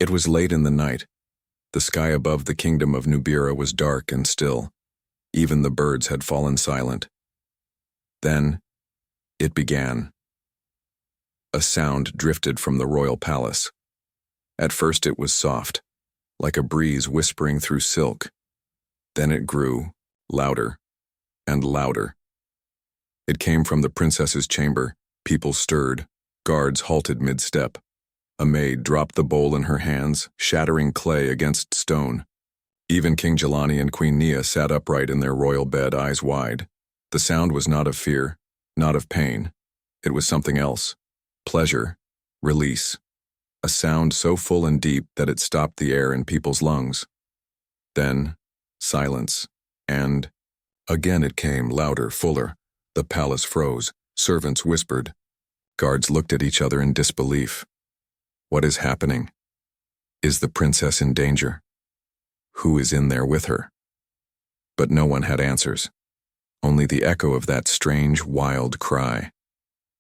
It was late in the night. The sky above the kingdom of Nubira was dark and still. Even the birds had fallen silent. Then, it began. A sound drifted from the royal palace. At first it was soft, like a breeze whispering through silk. Then it grew, louder and louder. It came from the princess's chamber. People stirred. Guards halted mid-step. A maid dropped the bowl in her hands, shattering clay against stone. Even King Jelani and Queen Nia sat upright in their royal bed, eyes wide. The sound was not of fear, not of pain. It was something else. Pleasure. Release. A sound so full and deep that it stopped the air in people's lungs. Then, silence. And again it came, louder, fuller. The palace froze. Servants whispered. Guards looked at each other in disbelief. What is happening? Is the princess in danger? Who is in there with her? But no one had answers. Only the echo of that strange, wild cry.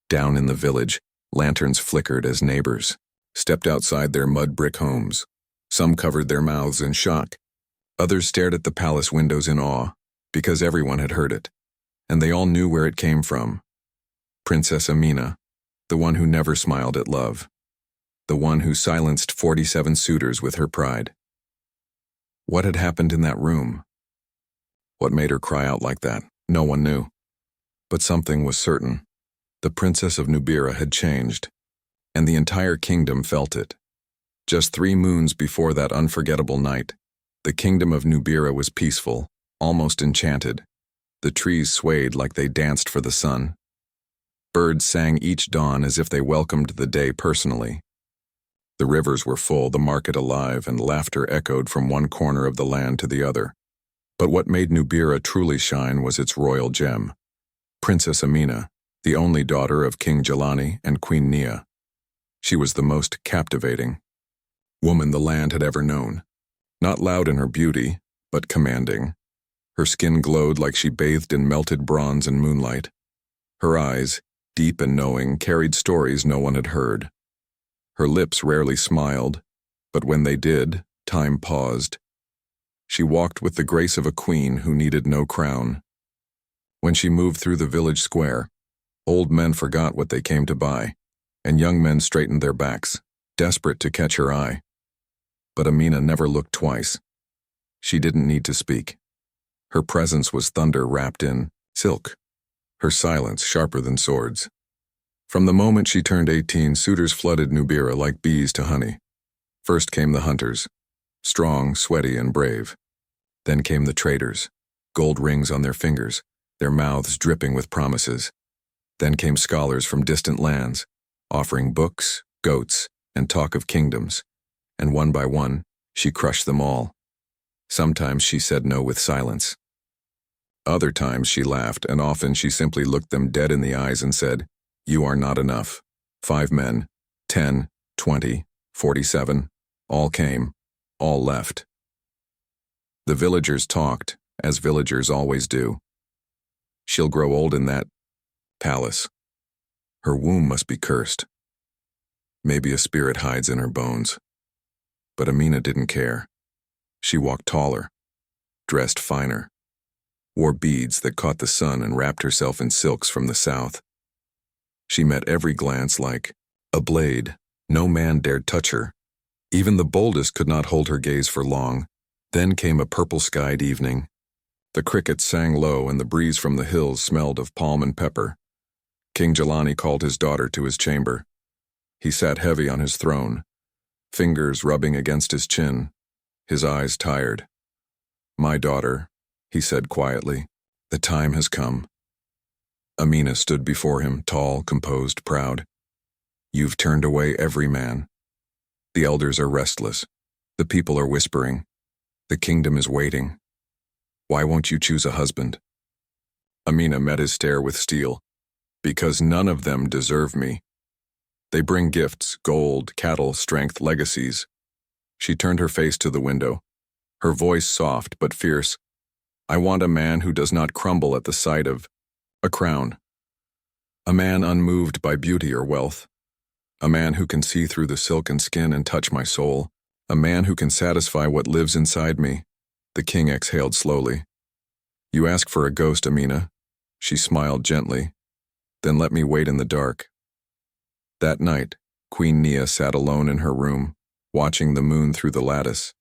Down in the village, lanterns flickered as neighbors stepped outside their mud brick homes. Some covered their mouths in shock. Others stared at the palace windows in awe, because everyone had heard it, and they all knew where it came from. Princess Amina, the one who never smiled at love. The one who silenced 47 suitors with her pride. What had happened in that room? What made her cry out like that? No one knew. But something was certain. The Princess of Nubira had changed, and the entire kingdom felt it. Just 3 moons before that unforgettable night, the kingdom of Nubira was peaceful, almost enchanted. The trees swayed like they danced for the sun. Birds sang each dawn as if they welcomed the day personally. The rivers were full, the market alive, and laughter echoed from one corner of the land to the other. But what made Nubira truly shine was its royal gem. Princess Amina, the only daughter of King Jelani and Queen Nia. She was the most captivating woman the land had ever known. Not loud in her beauty, but commanding. Her skin glowed like she bathed in melted bronze and moonlight. Her eyes, deep and knowing, carried stories no one had heard. Her lips rarely smiled, but when they did, time paused. She walked with the grace of a queen who needed no crown. When she moved through the village square, old men forgot what they came to buy, and young men straightened their backs, desperate to catch her eye. But Amina never looked twice. She didn't need to speak. Her presence was thunder wrapped in silk, her silence sharper than swords. From the moment she turned 18, suitors flooded Nubira like bees to honey. First came the hunters, strong, sweaty, and brave. Then came the traders, gold rings on their fingers, their mouths dripping with promises. Then came scholars from distant lands, offering books, goats, and talk of kingdoms. And one by one, she crushed them all. Sometimes she said no with silence. Other times she laughed, and often she simply looked them dead in the eyes and said, "You are not enough." 5 men, 10, 20, 47, all came, all left. The villagers talked, as villagers always do. She'll grow old in that palace. Her womb must be cursed. Maybe a spirit hides in her bones. But Amina didn't care. She walked taller, dressed finer, wore beads that caught the sun and wrapped herself in silks from the south. She met every glance like a blade. No man dared touch her. Even the boldest could not hold her gaze for long. Then came a purple-skied evening. The crickets sang low and the breeze from the hills smelled of palm and pepper. King Jelani called his daughter to his chamber. He sat heavy on his throne, fingers rubbing against his chin, his eyes tired. "My daughter," he said quietly, "the time has come." Amina stood before him, tall, composed, proud. "You've turned away every man. The elders are restless. The people are whispering. The kingdom is waiting. Why won't you choose a husband?" Amina met his stare with steel. "Because none of them deserve me. They bring gifts, gold, cattle, strength, legacies." She turned her face to the window, her voice soft but fierce. "I want a man who does not crumble at the sight of a crown. A man unmoved by beauty or wealth. A man who can see through the silken skin and touch my soul, A man who can satisfy what lives inside me. The king exhaled slowly. You ask for a ghost, Amina. She smiled gently. Then let me wait in the dark. That night, Queen Nia sat alone in her room, watching the moon through the lattice.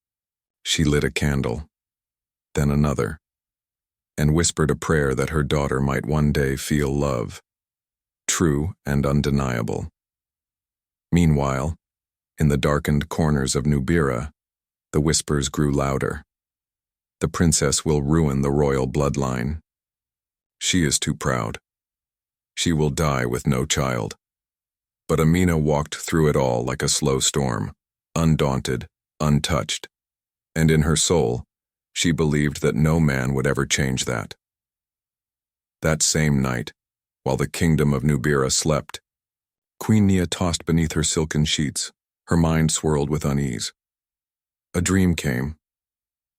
She lit a candle, then another, and whispered a prayer that her daughter might one day feel love, true and undeniable. Meanwhile, in the darkened corners of Nubira, the whispers grew louder. The princess will ruin the royal bloodline. She is too proud. She will die with no child. But Amina walked through it all like a slow storm, undaunted, untouched. And in her soul, she believed that no man would ever change that. That same night, while the kingdom of Nubira slept, Queen Nia tossed beneath her silken sheets, her mind swirled with unease. A dream came,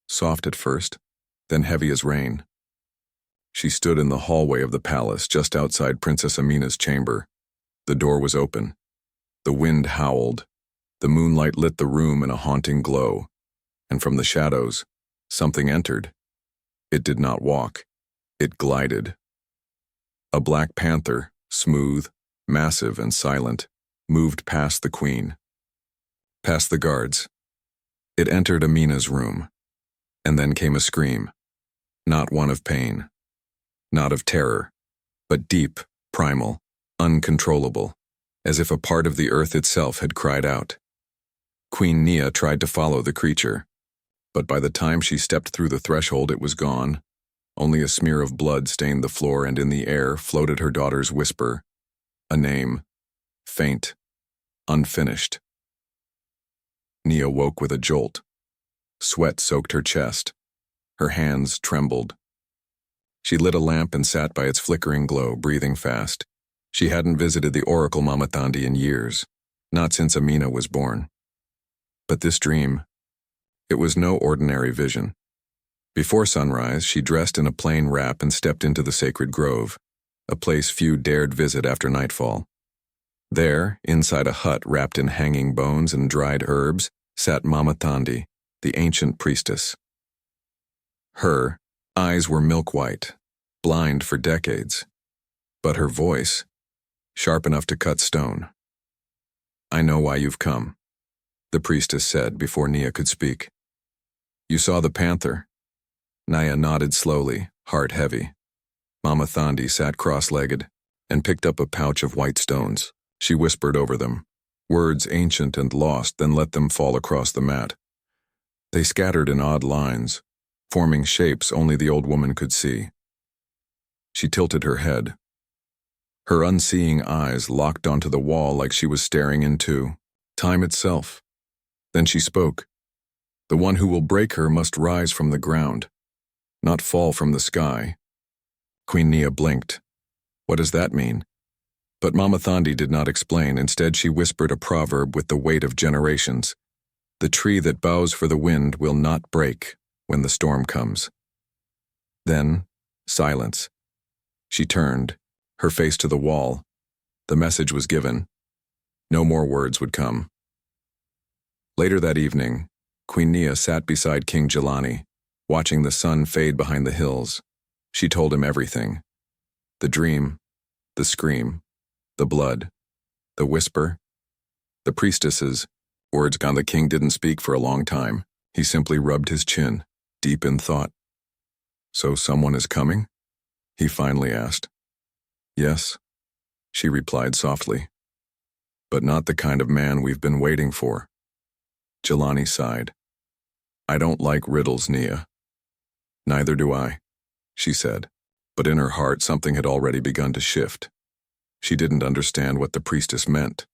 soft at first, then heavy as rain. She stood in the hallway of the palace just outside Princess Amina's chamber. The door was open. The wind howled. The moonlight lit the room in a haunting glow. And from the shadows, something entered. It did not walk. It glided. A black panther, smooth, massive, and silent, moved past the queen, past the guards. It entered Amina's room. And then came a scream. Not one of pain. Not of terror, but deep, primal, uncontrollable, as if a part of the earth itself had cried out. Queen Nia tried to follow the creature, but by the time she stepped through the threshold it was gone. Only a smear of blood stained the floor, and in the air floated her daughter's whisper, a name, faint, unfinished. Nia woke with a jolt. Sweat soaked her chest. Her hands trembled. She lit a lamp and sat by its flickering glow, breathing fast. She hadn't visited the Oracle Mama Thandi in years, not since Amina was born. But this dream, it was no ordinary vision. Before sunrise, she dressed in a plain wrap and stepped into the sacred grove, a place few dared visit after nightfall. There, inside a hut wrapped in hanging bones and dried herbs, sat Mama Thandi, the ancient priestess. Her eyes were milk-white, blind for decades, but her voice, sharp enough to cut stone. I know why you've come, the priestess said before Nia could speak. You saw the panther? Nia nodded slowly, heart heavy. Mama Thandi sat cross-legged and picked up a pouch of white stones. She whispered over them, words ancient and lost, then let them fall across the mat. They scattered in odd lines, forming shapes only the old woman could see. She tilted her head. Her unseeing eyes locked onto the wall like she was staring into time itself. Then she spoke. The one who will break her must rise from the ground, not fall from the sky. Queen Nia blinked. What does that mean? But Mama Thandi did not explain. Instead, she whispered a proverb with the weight of generations. The tree that bows for the wind will not break when the storm comes. Then, silence. She turned, her face to the wall. The message was given. No more words would come. Later that evening, Queen Nia sat beside King Jelani, watching the sun fade behind the hills. She told him everything. The dream, the scream, the blood, the whisper, the priestesses. Words gone. The king didn't speak for a long time. He simply rubbed his chin, deep in thought. So someone is coming? He finally asked. Yes, she replied softly. But not the kind of man we've been waiting for. Jelani sighed. I don't like riddles, Nia. Neither do I, she said. But in her heart something had already begun to shift. She didn't understand what the priestess meant.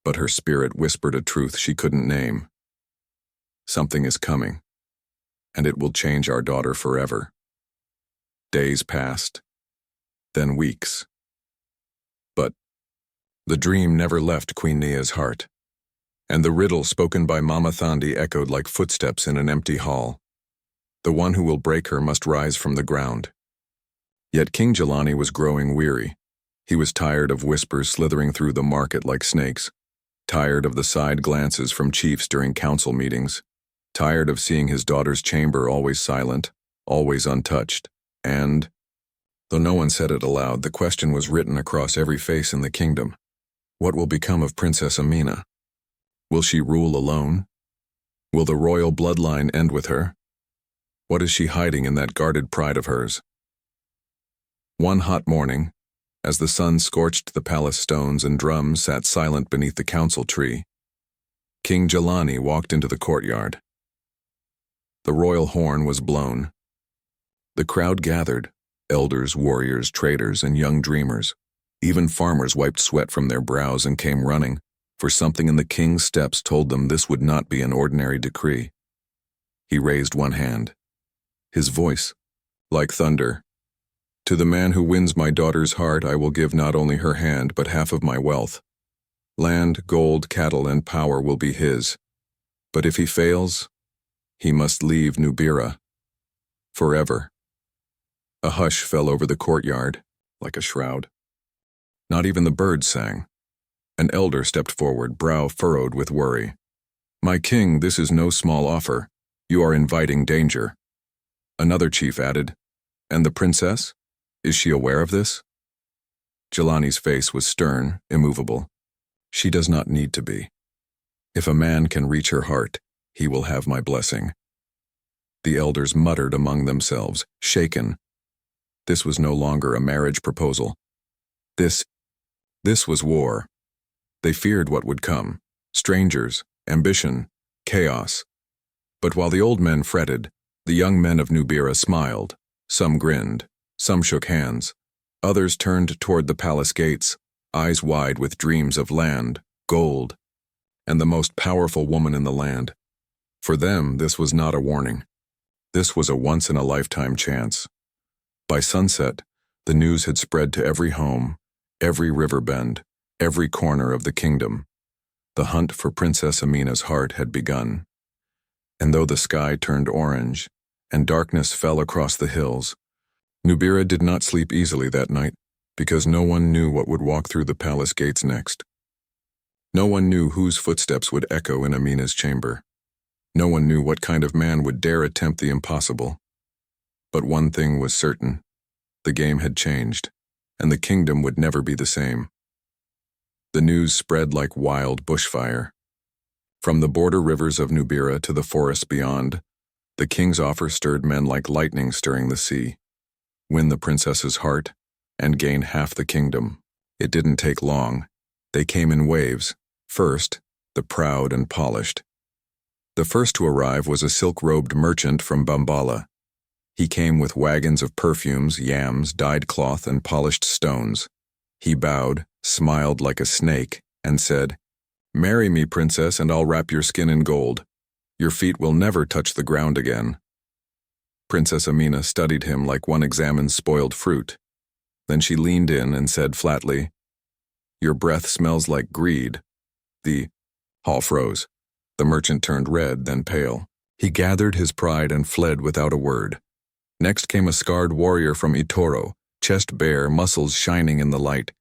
But her spirit whispered a truth she couldn't name. Something is coming, and it will change our daughter forever. Days passed, then weeks. But the dream never left Queen Nia's heart, and the riddle spoken by Mama Thandi echoed like footsteps in an empty hall. The one who will break her must rise from the ground. Yet King Jelani was growing weary. He was tired of whispers slithering through the market like snakes, tired of the side glances from chiefs during council meetings, tired of seeing his daughter's chamber always silent, always untouched, and, though no one said it aloud, the question was written across every face in the kingdom. What will become of Princess Amina? Will she rule alone? Will the royal bloodline end with her? What is she hiding in that guarded pride of hers? One hot morning, as the sun scorched the palace stones and drums sat silent beneath the council tree, King Jelani walked into the courtyard. The royal horn was blown. The crowd gathered, elders, warriors, traders, and young dreamers. Even farmers wiped sweat from their brows and came running, for something in the king's steps told them this would not be an ordinary decree. He raised one hand. His voice, like thunder, "To the man who wins my daughter's heart, I will give not only her hand, but half of my wealth. Land, gold, cattle, and power will be his. But if he fails, he must leave Nubira. Forever." A hush fell over the courtyard, like a shroud. Not even the birds sang. An elder stepped forward, brow furrowed with worry. "My king, this is no small offer. You are inviting danger." Another chief added, "And the princess? Is she aware of this?" Jelani's face was stern, immovable. "She does not need to be. If a man can reach her heart, he will have my blessing." The elders muttered among themselves, shaken. This was no longer a marriage proposal. This was war. They feared what would come: strangers, ambition, chaos. But while the old men fretted, the young men of Nubira smiled. Some grinned, some shook hands. Others turned toward the palace gates, eyes wide with dreams of land, gold, and the most powerful woman in the land. For them, this was not a warning. This was a once-in-a-lifetime chance. By sunset, the news had spread to every home, every river bend, every corner of the kingdom. The hunt for Princess Amina's heart had begun. And though the sky turned orange and darkness fell across the hills, Nubira did not sleep easily that night, because no one knew what would walk through the palace gates next. No one knew whose footsteps would echo in Amina's chamber. No one knew what kind of man would dare attempt the impossible. But one thing was certain: the game had changed, and the kingdom would never be the same. The news spread like wild bushfire. From the border rivers of Nubira to the forests beyond, the king's offer stirred men like lightning stirring the sea. Win the princess's heart, and gain half the kingdom. It didn't take long. They came in waves. First, the proud and polished. The first to arrive was a silk-robed merchant from Bambala. He came with wagons of perfumes, yams, dyed cloth, and polished stones. He bowed, smiled like a snake, and said, "Marry me, princess, and I'll wrap your skin in gold. Your feet will never touch the ground again." Princess Amina studied him like one examines spoiled fruit. Then she leaned in and said flatly, "Your breath smells like greed." The hall froze. The merchant turned red, then pale. He gathered his pride and fled without a word. Next came a scarred warrior from Itoro, chest bare, muscles shining in the light.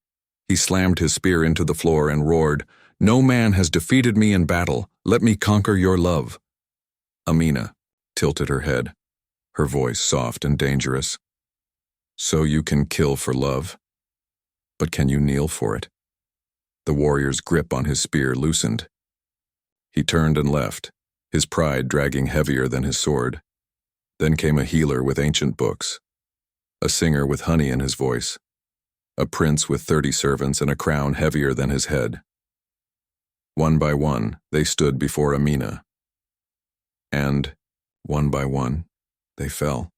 He slammed his spear into the floor and roared, "No man has defeated me in battle. Let me conquer your love." Amina tilted her head, her voice soft and dangerous. "So you can kill for love, but can you kneel for it?" The warrior's grip on his spear loosened. He turned and left, his pride dragging heavier than his sword. Then came a healer with ancient books, a singer with honey in his voice, a prince with 30 servants and a crown heavier than his head. One by one, they stood before Amina. And, one by one, they fell.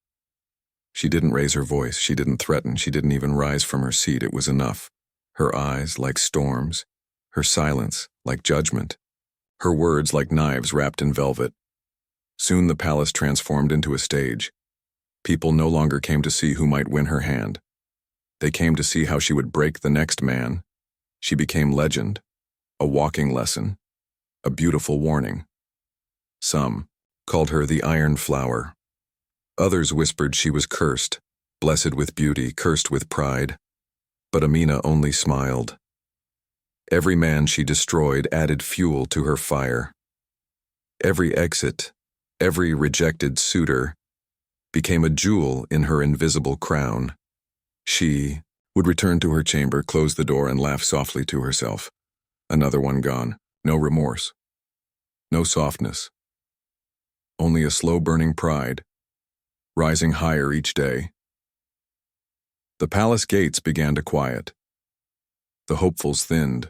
She didn't raise her voice, she didn't threaten, she didn't even rise from her seat. It was enough. Her eyes like storms, her silence like judgment, her words like knives wrapped in velvet. Soon the palace transformed into a stage. People no longer came to see who might win her hand. They came to see how she would break the next man. She became legend, a walking lesson, a beautiful warning. Some called her the Iron Flower. Others whispered she was cursed, blessed with beauty, cursed with pride. But Amina only smiled. Every man she destroyed added fuel to her fire. Every exit, every rejected suitor, became a jewel in her invisible crown. She would return to her chamber, close the door, and laugh softly to herself. Another one gone. No remorse. No softness. Only a slow-burning pride, rising higher each day. The palace gates began to quiet. The hopefuls thinned.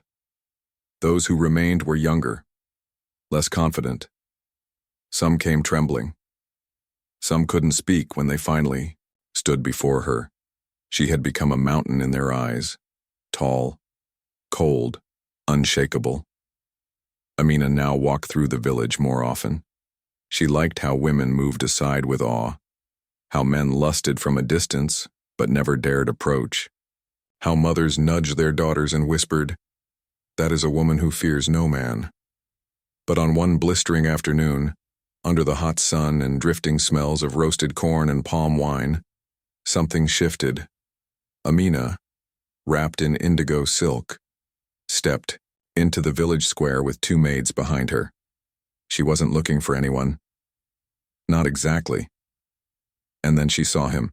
Those who remained were younger, less confident. Some came trembling. Some couldn't speak when they finally stood before her. She had become a mountain in their eyes, tall, cold, unshakable. Amina now walked through the village more often. She liked how women moved aside with awe, how men lusted from a distance but never dared approach, how mothers nudged their daughters and whispered, "That is a woman who fears no man." But on one blistering afternoon, under the hot sun and drifting smells of roasted corn and palm wine, something shifted. Amina, wrapped in indigo silk, stepped into the village square with two maids behind her. She wasn't looking for anyone. Not exactly. And then she saw him.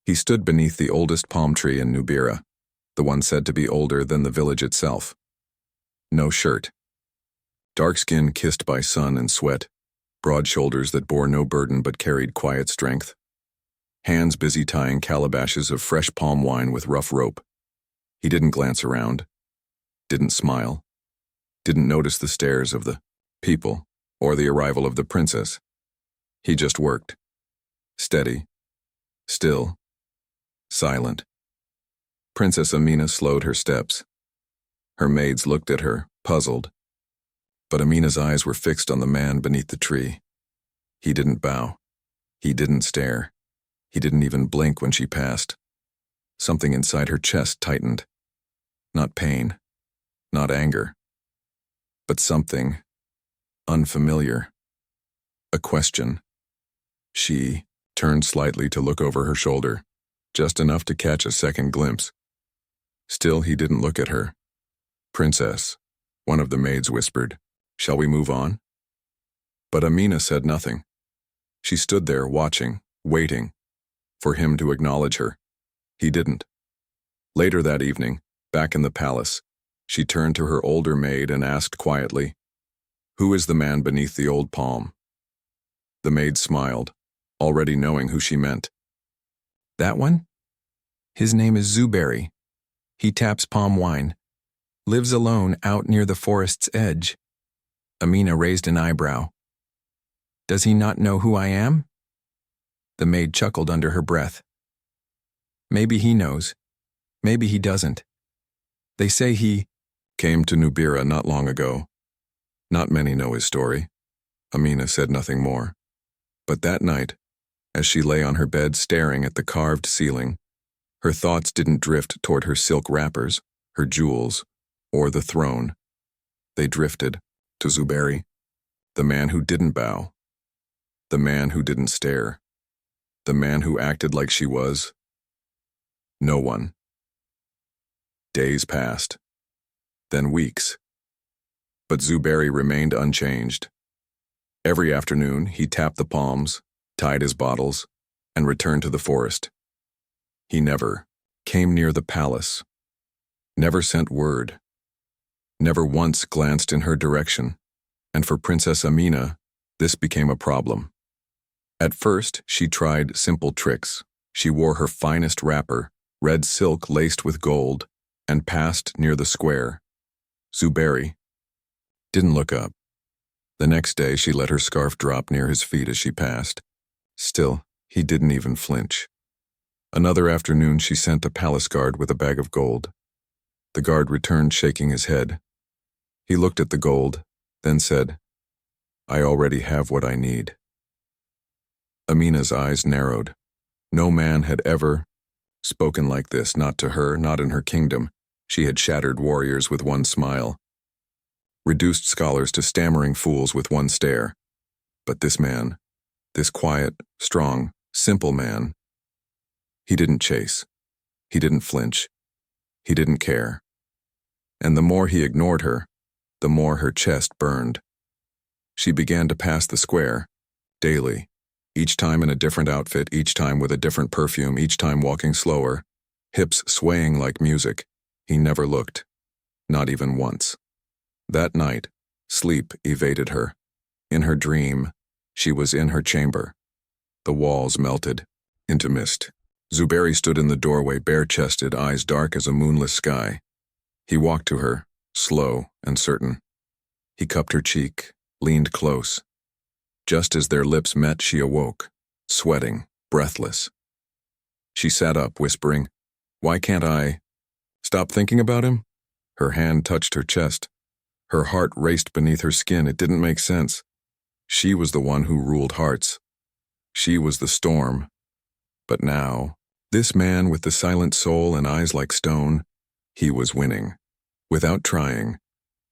He stood beneath the oldest palm tree in Nubira, the one said to be older than the village itself. No shirt. Dark skin kissed by sun and sweat, broad shoulders that bore no burden but carried quiet strength. Hands busy tying calabashes of fresh palm wine with rough rope. He didn't glance around, didn't smile, didn't notice the stares of the people or the arrival of the princess. He just worked. Steady, still, silent. Princess Amina slowed her steps. Her maids looked at her, puzzled. But Amina's eyes were fixed on the man beneath the tree. He didn't bow. He didn't stare. He didn't even blink when she passed. Something inside her chest tightened. Not pain, not anger, but something unfamiliar. A question. She turned slightly to look over her shoulder, just enough to catch a second glimpse. Still, he didn't look at her. "Princess," one of the maids whispered, "shall we move on?" But Amina said nothing. She stood there watching, waiting, for him to acknowledge her. He didn't. Later that evening, back in the palace, she turned to her older maid and asked quietly, "Who is the man beneath the old palm?" The maid smiled, already knowing who she meant. "That one? His name is Zuberi. He taps palm wine. Lives alone out near the forest's edge." Amina raised an eyebrow. "Does he not know who I am?" The maid chuckled under her breath. "Maybe he knows. Maybe he doesn't. They say he came to Nubira not long ago. Not many know his story." Amina said nothing more. But that night, as she lay on her bed staring at the carved ceiling, her thoughts didn't drift toward her silk wrappers, her jewels, or the throne. They drifted to Zuberi, the man who didn't bow, the man who didn't stare, the man who acted like she was no one. Days passed, then weeks. But Zuberi remained unchanged. Every afternoon, he tapped the palms, tied his bottles, and returned to the forest. He never came near the palace, never sent word, never once glanced in her direction, and for Princess Amina, this became a problem. At first, she tried simple tricks. She wore her finest wrapper, red silk laced with gold, and passed near the square. Zuberi didn't look up. The next day, she let her scarf drop near his feet as she passed. Still, he didn't even flinch. Another afternoon, she sent a palace guard with a bag of gold. The guard returned shaking his head. He looked at the gold, then said, "I already have what I need." Amina's eyes narrowed. No man had ever spoken like this, not to her, not in her kingdom. She had shattered warriors with one smile, reduced scholars to stammering fools with one stare. But this man, this quiet, strong, simple man, he didn't chase. He didn't flinch. He didn't care. And the more he ignored her, the more her chest burned. She began to pass the square, daily, each time in a different outfit, each time with a different perfume, each time walking slower, hips swaying like music. He never looked, not even once. That night, sleep evaded her. In her dream, she was in her chamber. The walls melted into mist. Zuberi stood in the doorway, bare-chested, eyes dark as a moonless sky. He walked to her, slow and certain. He cupped her cheek, leaned close. Just as their lips met, she awoke, sweating, breathless. She sat up, whispering, "Why can't I stop thinking about him?" Her hand touched her chest. Her heart raced beneath her skin. It didn't make sense. She was the one who ruled hearts. She was the storm. But now, this man with the silent soul and eyes like stone, he was winning, without trying.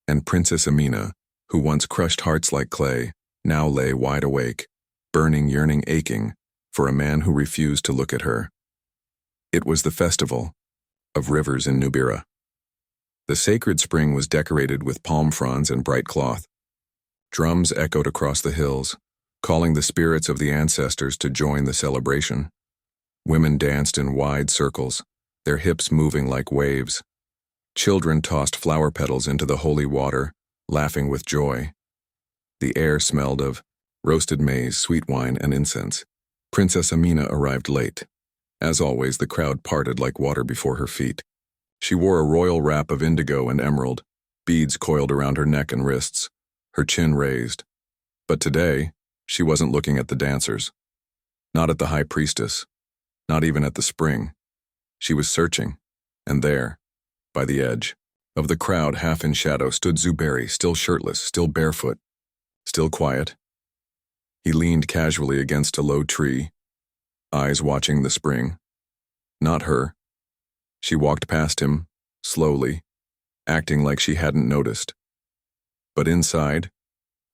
And Princess Amina, who once crushed hearts like clay, now lay wide awake, burning, yearning, aching, for a man who refused to look at her. It was the festival of rivers in Nubira. The sacred spring was decorated with palm fronds and bright cloth. Drums echoed across the hills, calling the spirits of the ancestors to join the celebration. Women danced in wide circles, their hips moving like waves. Children tossed flower petals into the holy water, laughing with joy. The air smelled of roasted maize, sweet wine, and incense. Princess Amina arrived late. As always, the crowd parted like water before her feet. She wore a royal wrap of indigo and emerald, beads coiled around her neck and wrists, her chin raised. But today, she wasn't looking at the dancers. Not at the high priestess. Not even at the spring. She was searching, and there, by the edge of the crowd, half in shadow, stood Zuberi, still shirtless, still barefoot, still quiet. He leaned casually against a low tree, eyes watching the spring. Not her. She walked past him, slowly, acting like she hadn't noticed. But inside,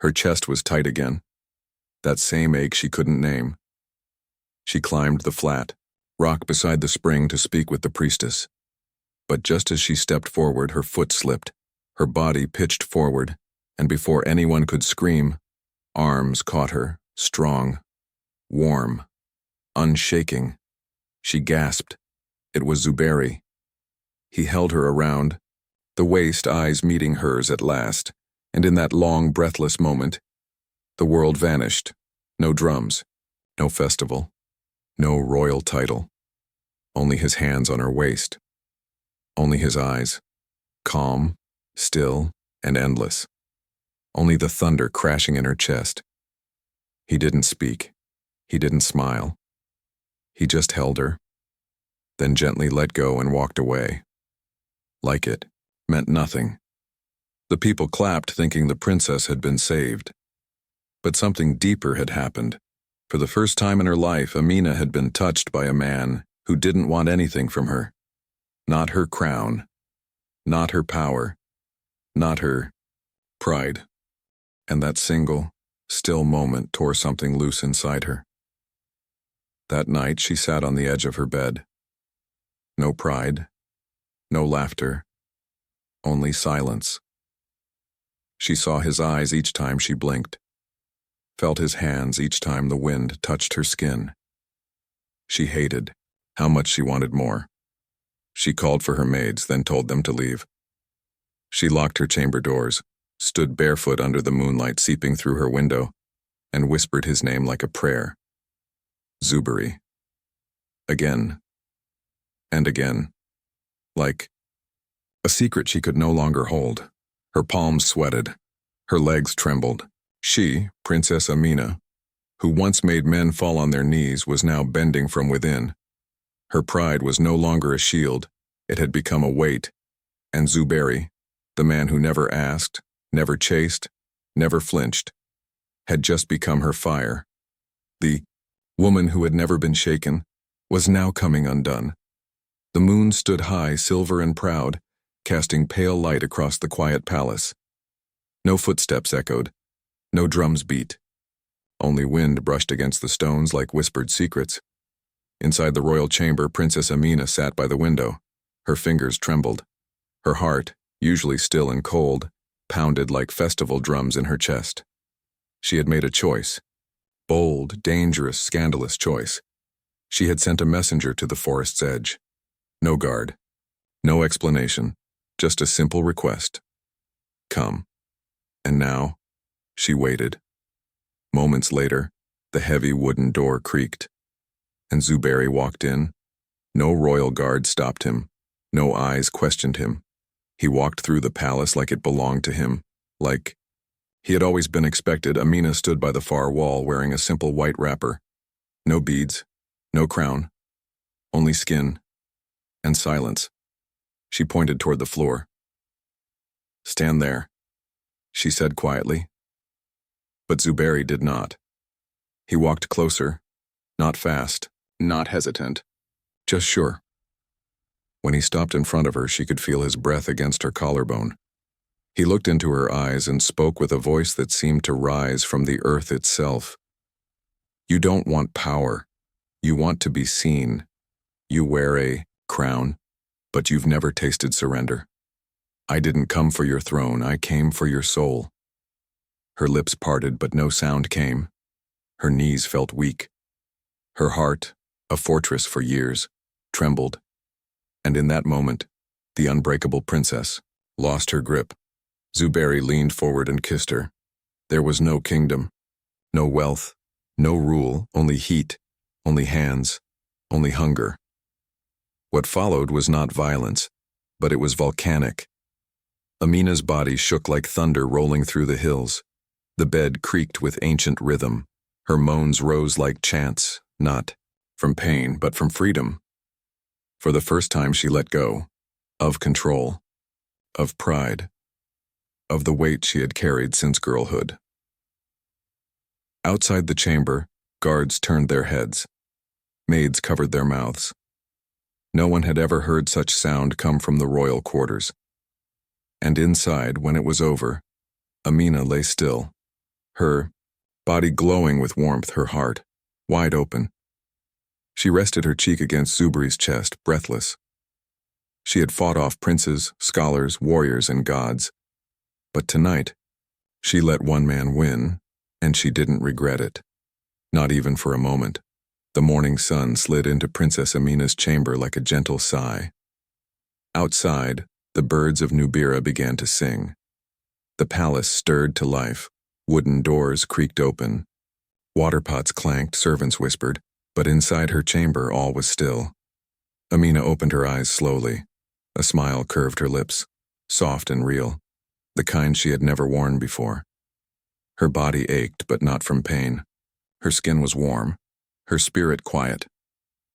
her chest was tight again, that same ache she couldn't name. She climbed the flat rock beside the spring to speak with the priestess. But just as she stepped forward, her foot slipped, her body pitched forward, and before anyone could scream, arms caught her, strong, warm, unshaking. She gasped. It was Zuberi. He held her around, the waist eyes meeting hers at last, and in that long, breathless moment, the world vanished. No drums, no festival, no royal title. Only his hands on her waist. Only his eyes, calm, still, and endless. Only the thunder crashing in her chest. He didn't speak. He didn't smile. He just held her, then gently let go and walked away. Like it meant nothing. The people clapped, thinking the princess had been saved. But something deeper had happened. For the first time in her life, Amina had been touched by a man who didn't want anything from her. Not her crown, not her power, not her pride. And that single, still moment tore something loose inside her. That night she sat on the edge of her bed. No pride, no laughter, only silence. She saw his eyes each time she blinked, felt his hands each time the wind touched her skin. She hated how much she wanted more. She called for her maids, then told them to leave. She locked her chamber doors, stood barefoot under the moonlight seeping through her window, and whispered his name like a prayer. Zuberi. Again. And again. Like a secret she could no longer hold. Her palms sweated. Her legs trembled. She, Princess Amina, who once made men fall on their knees, was now bending from within. Her pride was no longer a shield. It had become a weight. And Zuberi, the man who never asked, never chased, never flinched, had just become her fire. The woman who had never been shaken was now coming undone. The moon stood high, silver and proud, casting pale light across the quiet palace. No footsteps echoed. No drums beat. Only wind brushed against the stones like whispered secrets. Inside the royal chamber, Princess Amina sat by the window. Her fingers trembled. Her heart, usually still and cold, pounded like festival drums in her chest. She had made a choice. Bold, dangerous, scandalous choice. She had sent a messenger to the forest's edge. No guard. No explanation. Just a simple request. Come. And now, she waited. Moments later, the heavy wooden door creaked, and Zuberi walked in. No royal guard stopped him. No eyes questioned him. He walked through the palace like it belonged to him, like he had always been expected. Amina stood by the far wall wearing a simple white wrapper. No beads, no crown, only skin and silence. She pointed toward the floor. Stand there, she said quietly. But Zuberi did not. He walked closer, not fast, not hesitant, just sure. When he stopped in front of her, she could feel his breath against her collarbone. He looked into her eyes and spoke with a voice that seemed to rise from the earth itself. You don't want power. You want to be seen. You wear a crown, but you've never tasted surrender. I didn't come for your throne, I came for your soul. Her lips parted, but no sound came. Her knees felt weak. Her heart, a fortress for years, trembled. And in that moment, the unbreakable princess lost her grip. Zuberi leaned forward and kissed her. There was no kingdom, no wealth, no rule, only heat, only hands, only hunger. What followed was not violence, but it was volcanic. Amina's body shook like thunder rolling through the hills. The bed creaked with ancient rhythm. Her moans rose like chants, not from pain, but from freedom. For the first time she let go, of control, of pride, of the weight she had carried since girlhood. Outside the chamber, guards turned their heads. Maids covered their mouths. No one had ever heard such sound come from the royal quarters. And inside, when it was over, Amina lay still, her body glowing with warmth, her heart wide open. She rested her cheek against Zuberi's chest, breathless. She had fought off princes, scholars, warriors, and gods. But tonight, she let one man win, and she didn't regret it. Not even for a moment. The morning sun slid into Princess Amina's chamber like a gentle sigh. Outside, the birds of Nubira began to sing. The palace stirred to life. Wooden doors creaked open. Water pots clanked, servants whispered, but inside her chamber all was still. Amina opened her eyes slowly. A smile curved her lips, soft and real, the kind she had never worn before. Her body ached, but not from pain. Her skin was warm, her spirit quiet.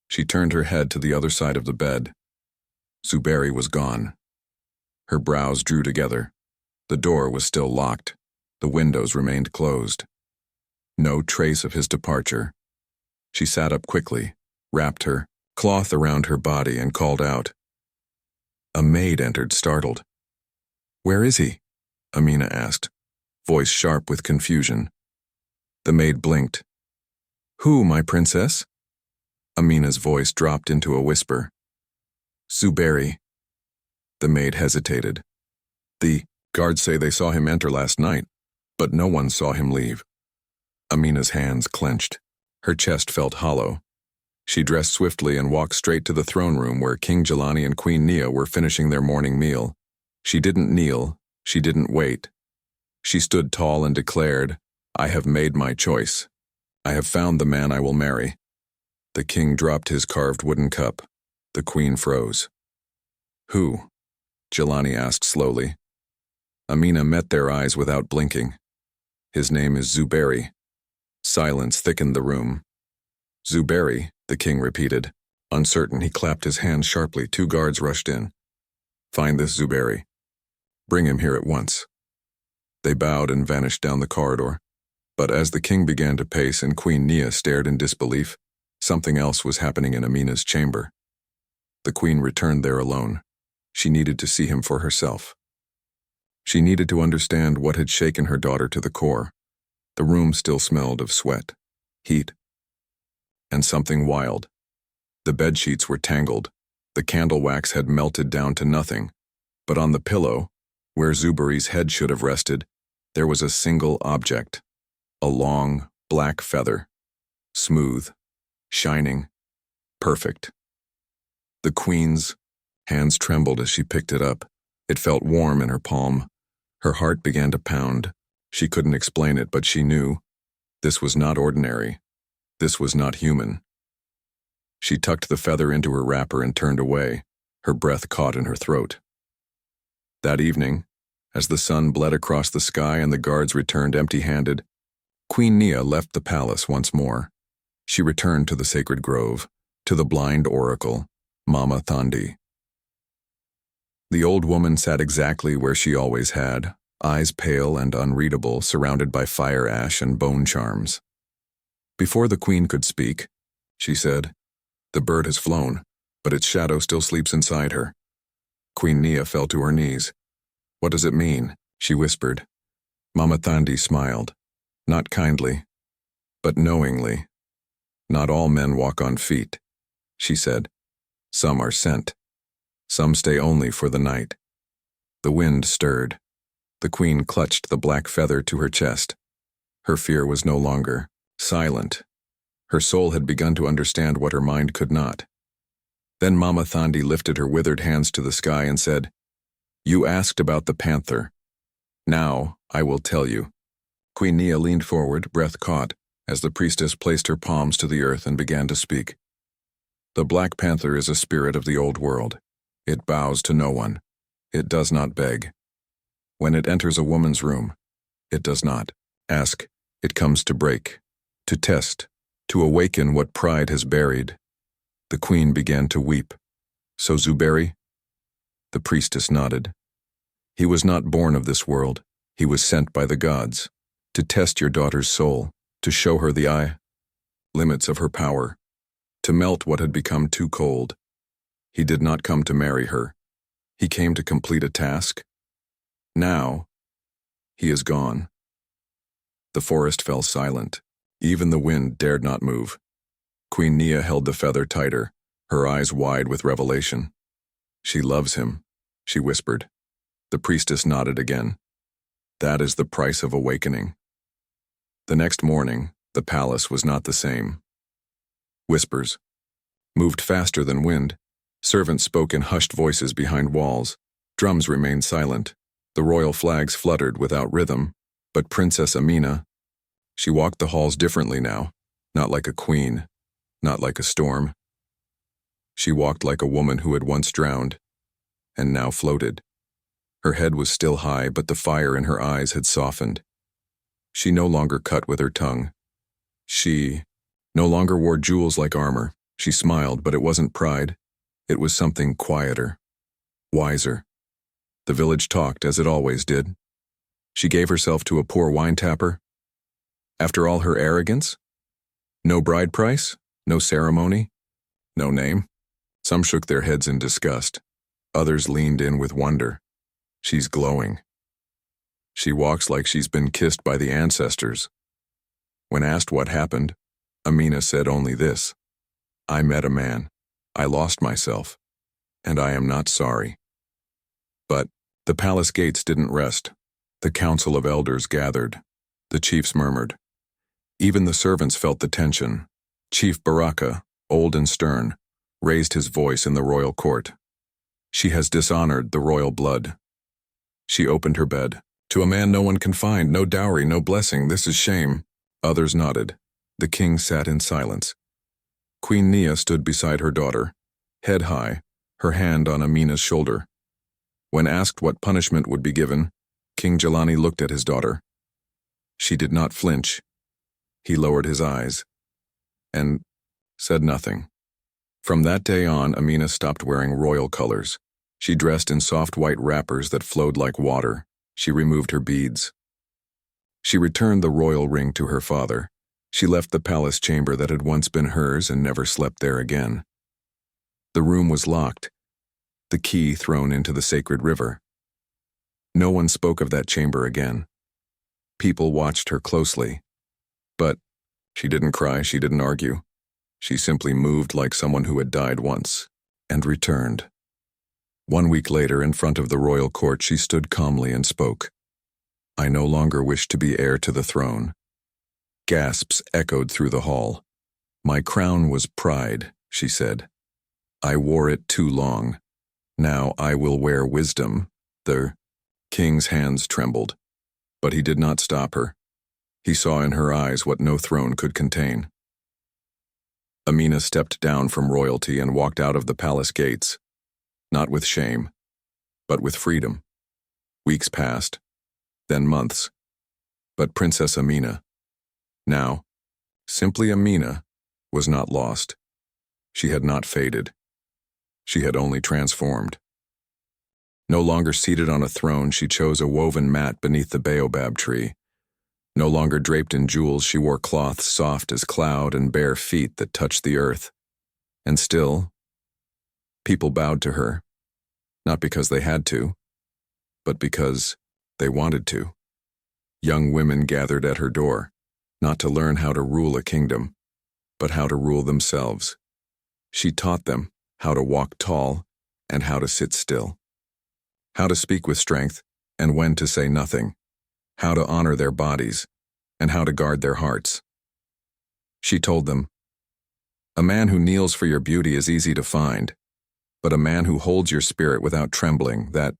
She turned her head to the other side of the bed. Zuberi was gone. Her brows drew together. The door was still locked. The windows remained closed. No trace of his departure. She sat up quickly, wrapped her cloth around her body, and called out. A maid entered, startled. Where is he? Amina asked, voice sharp with confusion. The maid blinked. Who, my princess? Amina's voice dropped into a whisper. Zuberi. The maid hesitated. The guards say they saw him enter last night, but no one saw him leave. Amina's hands clenched. Her chest felt hollow. She dressed swiftly and walked straight to the throne room where King Jelani and Queen Nia were finishing their morning meal. She didn't kneel. She didn't wait. She stood tall and declared, I have made my choice. I have found the man I will marry. The king dropped his carved wooden cup. The queen froze. Who? Jelani asked slowly. Amina met their eyes without blinking. His name is Zuberi. Silence thickened the room. Zuberi, the king repeated. Uncertain, he clapped his hands sharply. 2 guards rushed in. Find this Zuberi. Bring him here at once. They bowed and vanished down the corridor. But as the king began to pace and Queen Nia stared in disbelief, something else was happening in Amina's chamber. The queen returned there alone. She needed to see him for herself. She needed to understand what had shaken her daughter to the core. The room still smelled of sweat, heat, and something wild. The bedsheets were tangled. The candle wax had melted down to nothing. But on the pillow, Where Zuberi's head should have rested, there was a single object, a long, black feather, smooth, shining, perfect. The queen's hands trembled as she picked it up. It felt warm in her palm. Her heart began to pound. She couldn't explain it, but she knew this was not ordinary. This was not human. She tucked the feather into her wrapper and turned away, her breath caught in her throat. That evening, as the sun bled across the sky and the guards returned empty-handed, Queen Nia left the palace once more. She returned to the sacred grove, to the blind oracle, Mama Thandi. The old woman sat exactly where she always had, eyes pale and unreadable, surrounded by fire ash and bone charms. Before the queen could speak, she said, "The bird has flown, but its shadow still sleeps inside her." Queen Nia fell to her knees. "What does it mean?" she whispered. Mama Thandi smiled, not kindly, but knowingly. "Not all men walk on feet," she said. "Some are sent. Some stay only for the night." The wind stirred. The queen clutched the black feather to her chest. Her fear was no longer silent. Her soul had begun to understand what her mind could not. Then Mama Thandi lifted her withered hands to the sky and said, "You asked about the panther. Now I will tell you." Queen Nia leaned forward, breath caught, as the priestess placed her palms to the earth and began to speak. "The Black Panther is a spirit of the old world. It bows to no one. It does not beg. When it enters a woman's room, it does not ask. It comes to break, to test, to awaken what pride has buried." The queen began to weep. "So Zuberi?" The priestess nodded. "He was not born of this world. He was sent by the gods, to test your daughter's soul, to show her the limits of her power, to melt what had become too cold. He did not come to marry her. He came to complete a task. Now, he is gone." The forest fell silent. Even the wind dared not move. Queen Nia held the feather tighter, her eyes wide with revelation. "She loves him," she whispered. The priestess nodded again. "That is the price of awakening." The next morning, the palace was not the same. Whispers moved faster than wind. Servants spoke in hushed voices behind walls. Drums remained silent. The royal flags fluttered without rhythm. But Princess Amina, she walked the halls differently now, not like a queen, not like a storm. She walked like a woman who had once drowned, and now floated. Her head was still high, but the fire in her eyes had softened. She no longer cut with her tongue. She no longer wore jewels like armor. She smiled, but it wasn't pride. It was something quieter, wiser. The village talked as it always did. She gave herself to a poor wine tapper. After all her arrogance? No bride price? No ceremony? No name? Some shook their heads in disgust. Others leaned in with wonder. She's glowing. She walks like she's been kissed by the ancestors. When asked what happened, Amina said only this: "I met a man. I lost myself. And I am not sorry." But the palace gates didn't rest. The council of elders gathered. The chiefs murmured. Even the servants felt the tension. Chief Baraka, old and stern, raised his voice in the royal court. "She has dishonored the royal blood." She opened her bed. "To a man no one can find, no dowry, no blessing, this is shame." Others nodded. The king sat in silence. Queen Nia stood beside her daughter, head high, her hand on Amina's shoulder. When asked what punishment would be given, King Jelani looked at his daughter. She did not flinch. He lowered his eyes and said nothing. From that day on, Amina stopped wearing royal colors. She dressed in soft white wrappers that flowed like water. She removed her beads. She returned the royal ring to her father. She left the palace chamber that had once been hers and never slept there again. The room was locked, the key thrown into the sacred river. No one spoke of that chamber again. People watched her closely. But she didn't cry, she didn't argue. She simply moved like someone who had died once and returned. 1 week later, in front of the royal court, she stood calmly and spoke. "I no longer wish to be heir to the throne." Gasps echoed through the hall. "My crown was pride," she said. "I wore it too long. Now I will wear wisdom." The king's hands trembled, but he did not stop her. He saw in her eyes what no throne could contain. Amina stepped down from royalty and walked out of the palace gates, not with shame, but with freedom. Weeks passed, then months. But Princess Amina, now simply Amina, was not lost. She had not faded. She had only transformed. No longer seated on a throne, she chose a woven mat beneath the baobab tree. No longer draped in jewels, she wore cloths soft as cloud and bare feet that touched the earth. And still, people bowed to her, not because they had to, but because they wanted to. Young women gathered at her door, not to learn how to rule a kingdom, but how to rule themselves. She taught them how to walk tall and how to sit still, how to speak with strength and when to say nothing, how to honor their bodies and how to guard their hearts. She told them, "A man who kneels for your beauty is easy to find, but a man who holds your spirit without trembling, that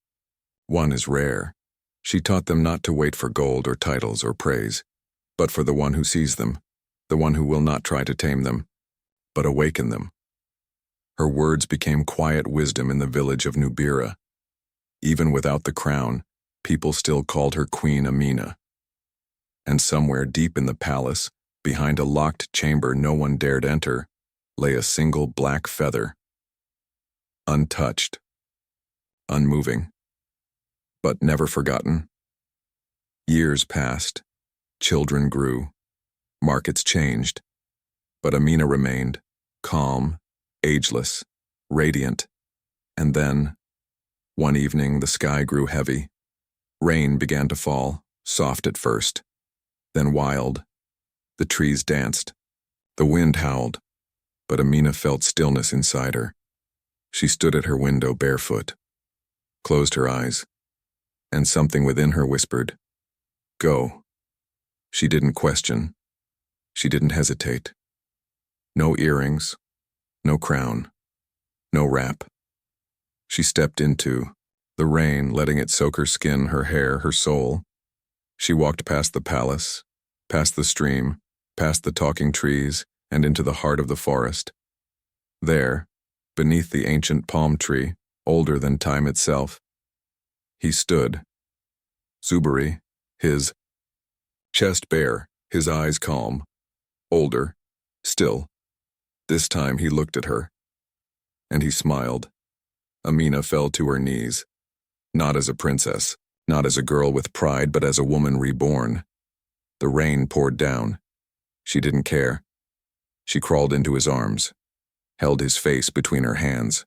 one is rare." She taught them not to wait for gold or titles or praise, but for the one who sees them, the one who will not try to tame them, but awaken them. Her words became quiet wisdom in the village of Nubira. Even without the crown, people still called her Queen Amina. And somewhere deep in the palace, behind a locked chamber no one dared enter, lay a single black feather. Untouched, unmoving, but never forgotten. Years passed, children grew, markets changed, but Amina remained, calm, ageless, radiant. And then, one evening, the sky grew heavy. Rain began to fall, soft at first, then wild. The trees danced, the wind howled, but Amina felt stillness inside her. She stood at her window barefoot, closed her eyes, and something within her whispered, "Go." She didn't question. She didn't hesitate. No earrings, no crown, no wrap. She stepped into the rain, letting it soak her skin, her hair, her soul. She walked past the palace, past the stream, past the talking trees, and into the heart of the forest. There, beneath the ancient palm tree, older than time itself, he stood, Zuberi, his chest bare, his eyes calm, older, still. This time he looked at her, and he smiled. Amina fell to her knees, not as a princess, not as a girl with pride, but as a woman reborn. The rain poured down. She didn't care. She crawled into his arms, held his face between her hands.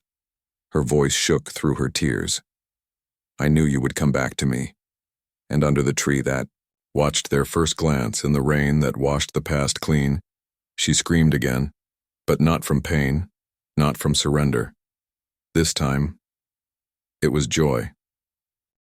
Her voice shook through her tears. "I knew you would come back to me." And under the tree that watched their first glance in the rain that washed the past clean, she screamed again, but not from pain, not from surrender. This time, it was joy.